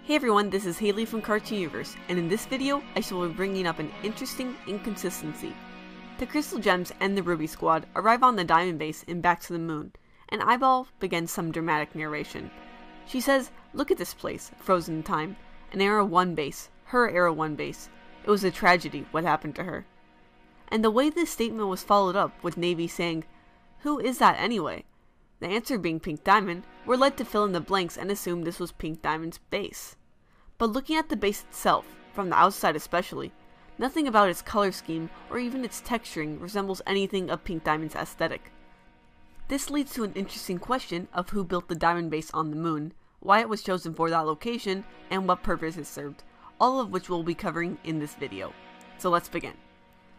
Hey everyone, this is Haley from Cartoon Universe, and in this video, I shall be bringing up an interesting inconsistency. The Crystal Gems and the Ruby Squad arrive on the Diamond Base in Back to the Moon, and Eyeball begins some dramatic narration. She says, "Look at this place, frozen in time, an Era 1 base, her Era 1 base. It was a tragedy what happened to her." And the way this statement was followed up with Navy saying, "Who is that anyway?" The answer being Pink Diamond, we're led to fill in the blanks and assume this was Pink Diamond's base. But looking at the base itself, from the outside especially, nothing about its color scheme or even its texturing resembles anything of Pink Diamond's aesthetic. This leads to an interesting question of who built the Diamond Base on the moon, why it was chosen for that location, and what purpose it served, all of which we'll be covering in this video. So let's begin.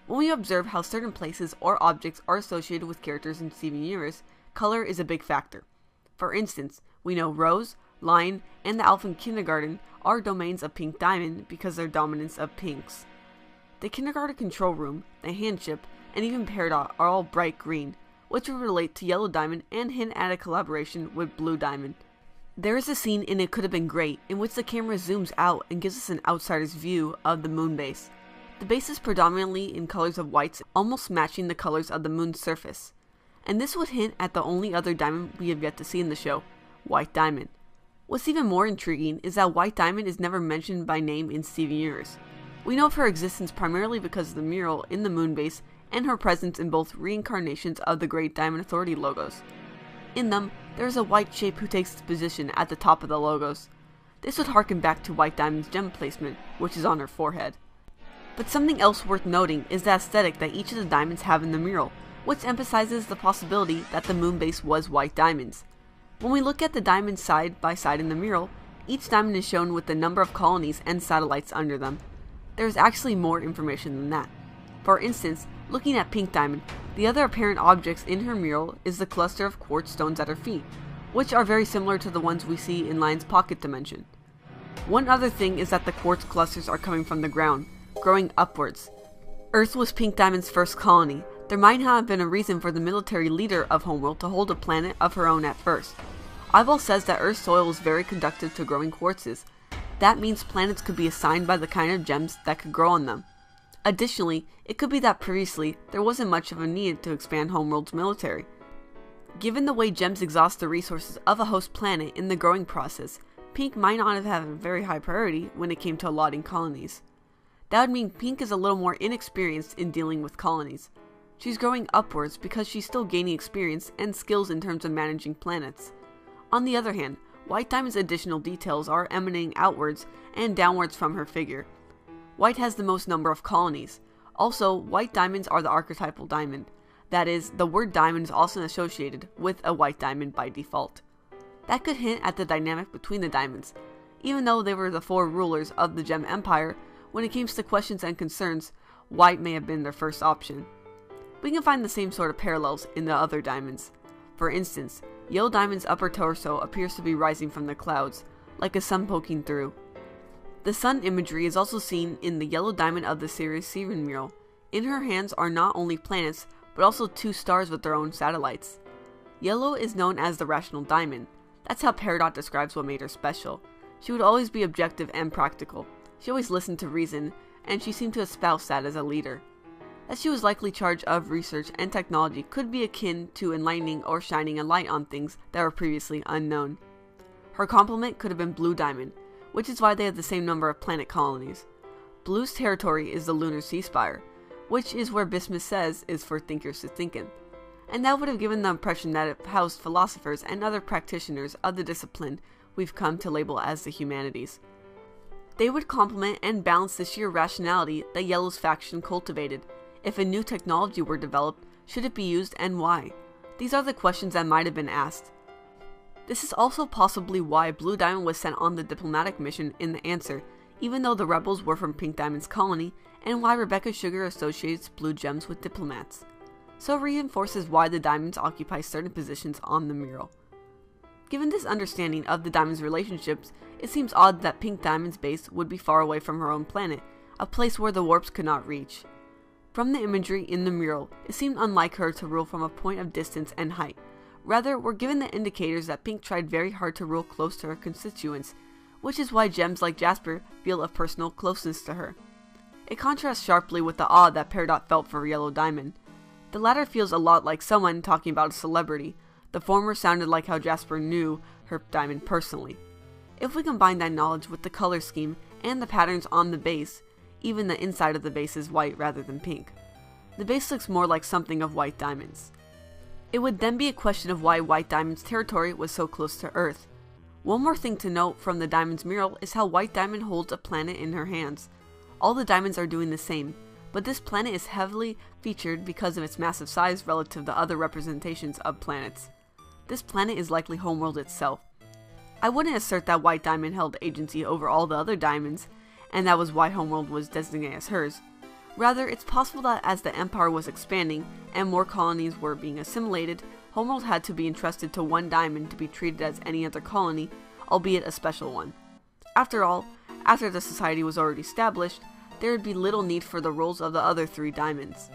When we observe how certain places or objects are associated with characters in Steven Universe, color is a big factor. For instance, we know Rose, Lion, and the Alphen Kindergarten are domains of Pink Diamond because they're dominance of pinks. The Kindergarten Control Room, the Handship, and even Peridot are all bright green, which would relate to Yellow Diamond and hint at a collaboration with Blue Diamond. There is a scene in It Could Have Been Great in which the camera zooms out and gives us an outsider's view of the moon base. The base is predominantly in colors of whites, almost matching the colors of the moon's surface. And this would hint at the only other diamond we have yet to see in the show, White Diamond. What's even more intriguing is that White Diamond is never mentioned by name in Steven Universe. We know of her existence primarily because of the mural in the moon base and her presence in both reincarnations of the Great Diamond Authority logos. In them, there is a white shape who takes its position at the top of the logos. This would harken back to White Diamond's gem placement, which is on her forehead. But something else worth noting is the aesthetic that each of the diamonds have in the mural, which emphasizes the possibility that the moon base was white diamonds. When we look at the diamonds side by side in the mural, each diamond is shown with the number of colonies and satellites under them. There is actually more information than that. For instance, looking at Pink Diamond, the other apparent objects in her mural is the cluster of quartz stones at her feet, which are very similar to the ones we see in Lion's pocket dimension. One other thing is that the quartz clusters are coming from the ground, growing upwards. Earth was Pink Diamond's first colony. There might have been a reason for the military leader of Homeworld to hold a planet of her own at first. Eyeball says that Earth's soil is very conducive to growing quartzes. That means planets could be assigned by the kind of gems that could grow on them. Additionally, it could be that previously there wasn't much of a need to expand Homeworld's military. Given the way gems exhaust the resources of a host planet in the growing process, Pink might not have had a very high priority when it came to allotting colonies. That would mean Pink is a little more inexperienced in dealing with colonies. She's growing upwards because she's still gaining experience and skills in terms of managing planets. On the other hand, White Diamond's additional details are emanating outwards and downwards from her figure. White has the most number of colonies. Also, White Diamonds are the archetypal diamond. That is, the word diamond is also associated with a white diamond by default. That could hint at the dynamic between the diamonds. Even though they were the four rulers of the Gem Empire, when it came to questions and concerns, white may have been their first option. We can find the same sort of parallels in the other diamonds. For instance, Yellow Diamond's upper torso appears to be rising from the clouds, like a sun poking through. The sun imagery is also seen in the Yellow Diamond of the Sirius Steven mural. In her hands are not only planets, but also two stars with their own satellites. Yellow is known as the rational diamond. That's how Peridot describes what made her special. She would always be objective and practical. She always listened to reason, and she seemed to espouse that as a leader. That she was likely charged of research and technology could be akin to enlightening or shining a light on things that were previously unknown. Her complement could have been Blue Diamond, which is why they have the same number of planet colonies. Blue's territory is the lunar sea spire, which is where Bismuth says is for thinkers to think in. And that would have given the impression that it housed philosophers and other practitioners of the discipline we've come to label as the humanities. They would complement and balance the sheer rationality that Yellow's faction cultivated. If a new technology were developed, should it be used and why? These are the questions that might have been asked. This is also possibly why Blue Diamond was sent on the diplomatic mission in The Answer, even though the rebels were from Pink Diamond's colony, and why Rebecca Sugar associates blue gems with diplomats. So it reinforces why the diamonds occupy certain positions on the mural. Given this understanding of the diamonds' relationships, it seems odd that Pink Diamond's base would be far away from her own planet, a place where the warps could not reach. From the imagery in the mural, it seemed unlike her to rule from a point of distance and height. Rather, we're given the indicators that Pink tried very hard to rule close to her constituents, which is why gems like jasper feel a personal closeness to her. It contrasts sharply with the awe that Peridot felt for Yellow Diamond. The latter feels a lot like someone talking about a celebrity. The former sounded like how Jasper knew her diamond personally. If we combine that knowledge with the color scheme and the patterns on the base, even the inside of the base is white rather than pink. The base looks more like something of White Diamond's. It would then be a question of why White Diamond's territory was so close to Earth. One more thing to note from the Diamond's mural is how White Diamond holds a planet in her hands. All the diamonds are doing the same, but this planet is heavily featured because of its massive size relative to other representations of planets. This planet is likely Homeworld itself. I wouldn't assert that White Diamond held agency over all the other diamonds, and that was why Homeworld was designated as hers. Rather, it's possible that as the Empire was expanding and more colonies were being assimilated, Homeworld had to be entrusted to one diamond to be treated as any other colony, albeit a special one. After all, after the society was already established, there would be little need for the roles of the other 3 diamonds.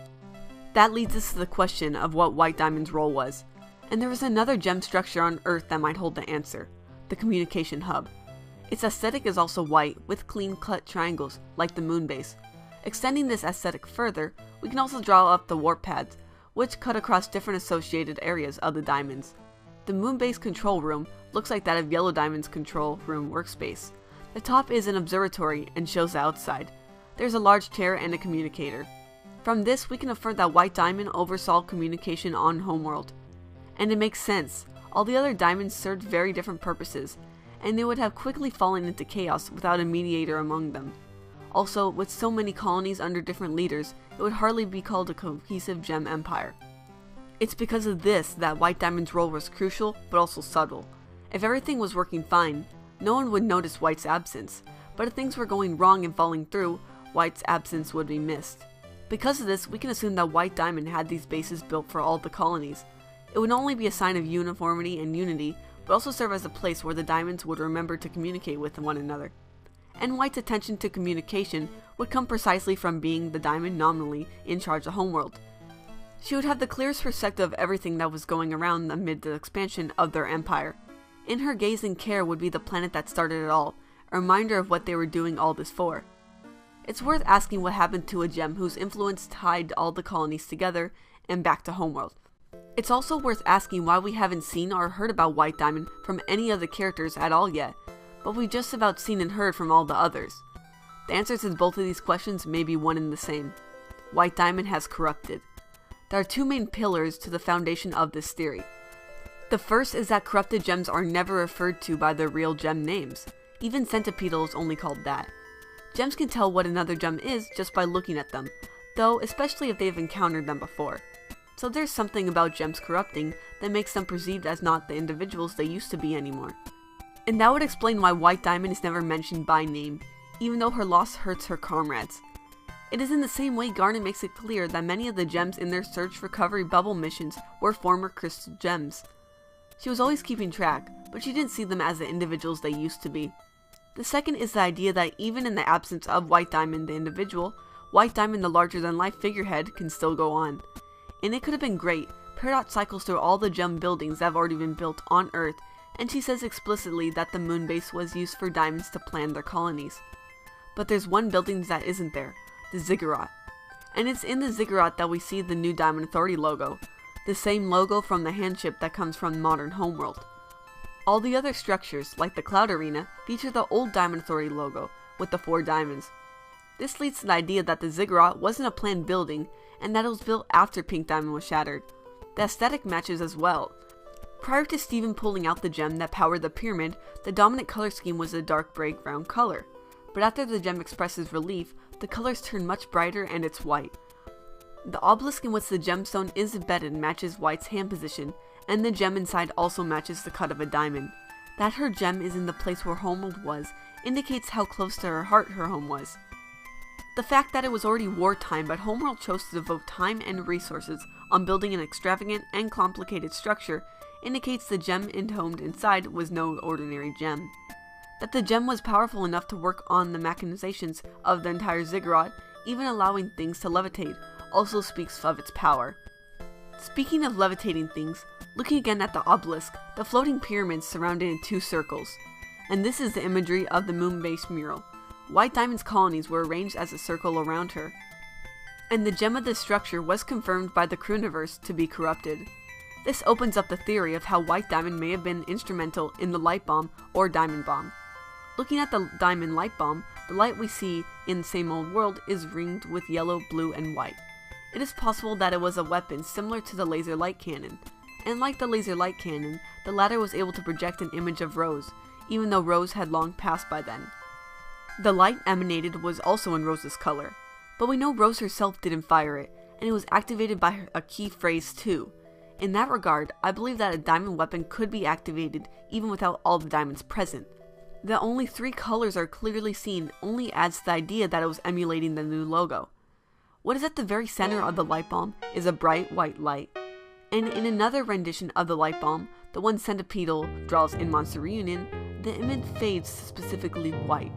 That leads us to the question of what White Diamond's role was, and there is another gem structure on Earth that might hold the answer: the communication hub. Its aesthetic is also white, with clean-cut triangles, like the moon base. Extending this aesthetic further, we can also draw up the warp pads, which cut across different associated areas of the diamonds. The moon base control room looks like that of Yellow Diamond's control room workspace. The top is an observatory and shows the outside. There's a large chair and a communicator. From this, we can infer that White Diamond oversaw communication on Homeworld. And it makes sense. All the other diamonds served very different purposes, and they would have quickly fallen into chaos without a mediator among them. Also, with so many colonies under different leaders, it would hardly be called a cohesive gem empire. It's because of this that White Diamond's role was crucial, but also subtle. If everything was working fine, no one would notice White's absence, but if things were going wrong and falling through, White's absence would be missed. Because of this, we can assume that White Diamond had these bases built for all the colonies. It would not only be a sign of uniformity and unity, but also serve as a place where the diamonds would remember to communicate with one another. And White's attention to communication would come precisely from being the diamond nominally in charge of Homeworld. She would have the clearest perspective of everything that was going around amid the expansion of their empire. In her gaze and care would be the planet that started it all, a reminder of what they were doing all this for. It's worth asking what happened to a gem whose influence tied all the colonies together and back to Homeworld. It's also worth asking why we haven't seen or heard about White Diamond from any of the characters at all yet, but we've just about seen and heard from all the others. The answers to both of these questions may be one and the same. White Diamond has corrupted. There are 2 main pillars to the foundation of this theory. The first is that corrupted gems are never referred to by their real gem names. Even Centipedal is only called that. Gems can tell what another gem is just by looking at them, though especially if they've encountered them before. So there's something about gems corrupting that makes them perceived as not the individuals they used to be anymore. And that would explain why White Diamond is never mentioned by name, even though her loss hurts her comrades. It is in the same way Garnet makes it clear that many of the gems in their search recovery bubble missions were former crystal gems. She was always keeping track, but she didn't see them as the individuals they used to be. The second is the idea that even in the absence of White Diamond the individual, White Diamond the larger-than-life figurehead can still go on. And it could have been great. Peridot cycles through all the gem buildings that have already been built on Earth, and she says explicitly that the moon base was used for diamonds to plan their colonies. But there's one building that isn't there, the Ziggurat. And it's in the Ziggurat that we see the new Diamond Authority logo, the same logo from the handship that comes from modern Homeworld. All the other structures, like the Cloud Arena, feature the old Diamond Authority logo, with the 4 diamonds. This leads to the idea that the Ziggurat wasn't a planned building, and that it was built after Pink Diamond was shattered. The aesthetic matches as well. Prior to Steven pulling out the gem that powered the pyramid, the dominant color scheme was a dark gray brown color. But after the gem expresses relief, the colors turn much brighter and it's white. The obelisk in which the gemstone is embedded matches White's hand position, and the gem inside also matches the cut of a diamond. That her gem is in the place where Homeworld was indicates how close to her heart her home was. The fact that it was already wartime but Homeworld chose to devote time and resources on building an extravagant and complicated structure indicates the gem entombed inside was no ordinary gem. That the gem was powerful enough to work on the machinations of the entire Ziggurat, even allowing things to levitate, also speaks of its power. Speaking of levitating things, looking again at the obelisk, the floating pyramids surrounded in 2 circles. and this is the imagery of the moon base mural. White Diamond's colonies were arranged as a circle around her, and the gem of this structure was confirmed by the Crooniverse to be corrupted. This opens up the theory of how White Diamond may have been instrumental in the light bomb or diamond bomb. Looking at the diamond light bomb, the light we see in the same old world is ringed with yellow, blue, and white. It is possible that it was a weapon similar to the laser light cannon, and like the laser light cannon, the latter was able to project an image of Rose, even though Rose had long passed by then. The light emanated was also in Rose's color, but we know Rose herself didn't fire it, and it was activated by a key phrase too. In that regard, I believe that a diamond weapon could be activated even without all the diamonds present. The only 3 colors are clearly seen only adds to the idea that it was emulating the new logo. What is at the very center of the light bomb is a bright white light, and in another rendition of the light bomb, the one Centipedal draws in Monster Reunion, the image fades to specifically white.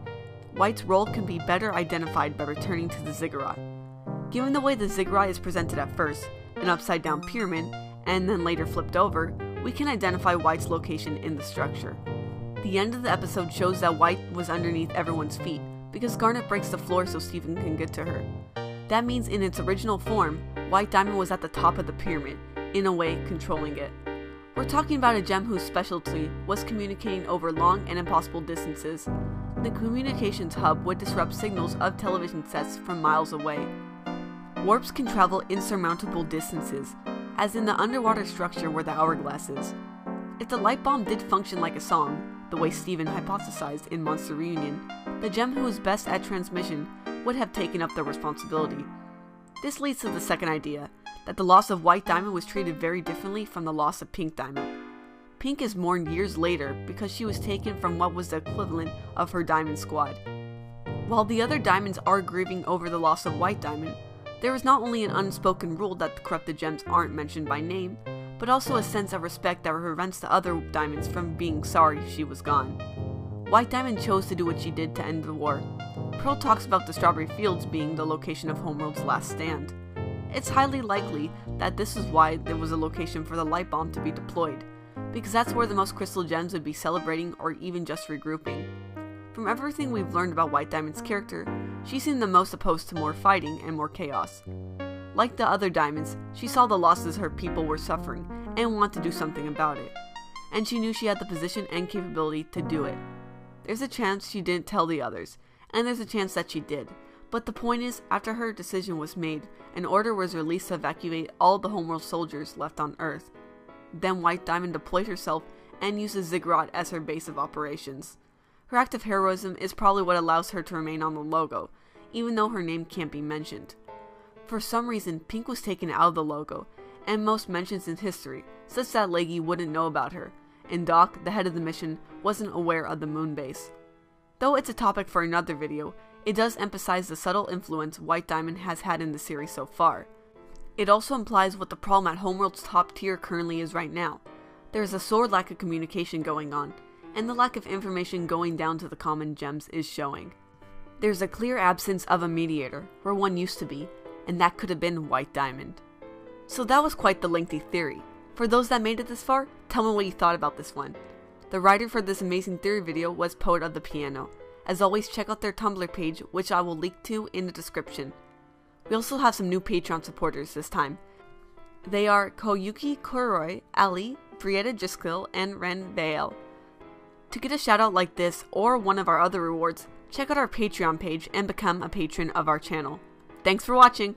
White's role can be better identified by returning to the ziggurat. Given the way the ziggurat is presented at first, an upside down pyramid, and then later flipped over, we can identify White's location in the structure. The end of the episode shows that White was underneath everyone's feet, because Garnet breaks the floor so Steven can get to her. That means in its original form, White Diamond was at the top of the pyramid, in a way controlling it. We're talking about a gem whose specialty was communicating over long and impossible distances. The communications hub would disrupt signals of television sets from miles away. Warps can travel insurmountable distances, as in the underwater structure where the hourglass is. If the light bomb did function like a song, the way Steven hypothesized in Monster Reunion, the gem who was best at transmission would have taken up the responsibility. This leads to the second idea, that the loss of White Diamond was treated very differently from the loss of Pink Diamond. Pink is mourned years later because she was taken from what was the equivalent of her Diamond Squad. While the other diamonds are grieving over the loss of White Diamond, there is not only an unspoken rule that the corrupted gems aren't mentioned by name, but also a sense of respect that prevents the other diamonds from being sorry she was gone. White Diamond chose to do what she did to end the war. Pearl talks about the Strawberry Fields being the location of Homeworld's last stand. It's highly likely that this is why there was a location for the light bomb to be deployed, because that's where the most crystal gems would be celebrating or even just regrouping. From everything we've learned about White Diamond's character, she seemed the most opposed to more fighting and more chaos. Like the other diamonds, she saw the losses her people were suffering and wanted to do something about it. And she knew she had the position and capability to do it. There's a chance she didn't tell the others, and there's a chance that she did. But the point is, after her decision was made, an order was released to evacuate all the Homeworld soldiers left on Earth. Then White Diamond deployed herself and used the ziggurat as her base of operations. Her act of heroism is probably what allows her to remain on the logo, even though her name can't be mentioned. For some reason, Pink was taken out of the logo, and most mentions in history, such that Leggy wouldn't know about her, and Doc, the head of the mission, wasn't aware of the moon base. Though it's a topic for another video, it does emphasize the subtle influence White Diamond has had in the series so far. It also implies what the problem at Homeworld's top tier currently is right now. There is a sore lack of communication going on, and the lack of information going down to the common gems is showing. There's a clear absence of a mediator, where one used to be, and that could have been White Diamond. So that was quite the lengthy theory. For those that made it this far, tell me what you thought about this one. The writer for this amazing theory video was Poet of the Piano. As always, check out their Tumblr page, which I will link to in the description. We also have some new Patreon supporters this time. They are Koyuki Kuroi, Ali, Brietta Jiskill, and Ren Bael. To get a shoutout like this or one of our other rewards, check out our Patreon page and become a patron of our channel. Thanks for watching!